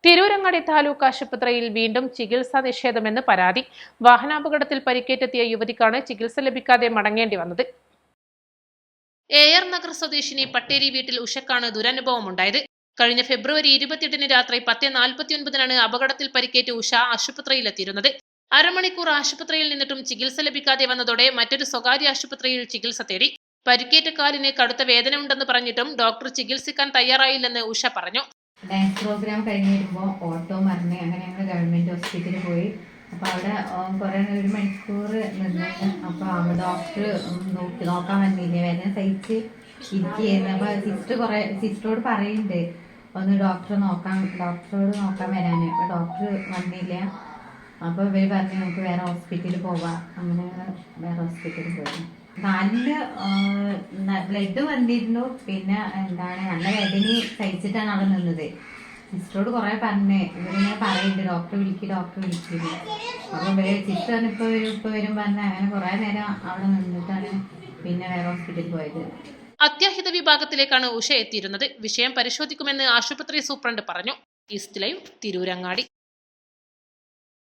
തിരൂരങ്ങാടി താലൂക്ക് ആശുപത്രിയിൽ വീണ്ടും ചികിത്സാ നിഷേധമെന്ന് പരാതി. വാഹനാപകടത്തിൽ പരിക്കേറ്റെത്തിയ യുവതിക്കാണ് ചികിത്സ ലഭിക്കാതെ മടങ്ങേണ്ടി വന്നത്. എയർ നഗർ സ്വദേശിനി പട്ടേരി വീട്ടിൽ ഉഷക്കാണ് ദുരനുഭവമുണ്ടായത്. കഴിഞ്ഞ ഫെബ്രുവരി 28 രാത്രി 10:49 അപകടത്തിൽ പരിക്കേറ്റ് ഉഷ ആശുപത്രിയിലെത്തിയിരുന്നത്. അരമണിക്കൂർ ആശുപത്രിയിൽ നിന്നിട്ടും ചികിത്സ ലഭിക്കാതെ വന്നതോടെ മറ്റൊരു സ്വകാര്യ ആശുപത്രിയിൽ ചികിത്സ തേടി. പരിക്കേറ്റ കാലിന് കടുത്ത വേദന ഉണ്ടെന്ന് പറഞ്ഞിട്ടും ഡോക്ടർ ചികിത്സിക്കാൻ തയ്യാറായില്ലെന്ന് ഉഷ പറഞ്ഞു. ഡാൻസ് പ്രോഗ്രാം കഴിഞ്ഞ് വരുമ്പോൾ ഓട്ടോ മറിഞ്ഞ് അങ്ങനെ ഞങ്ങൾ ഗവൺമെൻറ് ഹോസ്പിറ്റലിൽ പോയി. അപ്പോൾ അവിടെ കുറേ ഒരു മണിക്കൂർ നിന്ന്. അപ്പോൾ ഡോക്ടർ നോക്കാൻ വന്നില്ല, വേദന സഹിച്ച് ഇരിക്കുകയായിരുന്നു. അപ്പോൾ സിസ്റ്ററോട് പറയുന്നുണ്ട് ഒന്ന് ഡോക്ടറോട് നോക്കാൻ വരാന്. അപ്പോൾ ഡോക്ടർ വന്നില്ല. അപ്പോൾ ഇവർ പറഞ്ഞു നമുക്ക് വേറെ ഹോസ്പിറ്റലിൽ പോവാം. അങ്ങനെ വേറെ ഹോസ്പിറ്റലിൽ പോയി. കാലില് ബ്ലഡ് വന്നിരുന്നു. പിന്നെ നല്ല വേദന സഹിച്ചിട്ടാണ് അവിടെ നിന്നത്. സിസ്റ്ററോട് കുറെ പറഞ്ഞേ, ഇവരിങ്ങനെ പറയുന്നുണ്ട് ഡോക്ടറെ വിളിക്കുന്നു. അപ്പൊ സിസ്റ്റർ ഇപ്പൊ വരും പറഞ്ഞ അങ്ങനെ കുറെ നേരം അവിടെ നിന്നിട്ടാണ് പിന്നെ വേറെ ഹോസ്പിറ്റലിൽ പോയത്. അത്യാഹിത വിഭാഗത്തിലേക്കാണ് ഉഷ എത്തിയിരുന്നത്. വിഷയം പരിശോധിക്കുമെന്ന് ആശുപത്രി സൂപ്രണ്ട് പറഞ്ഞു. East live, Tirurangadi.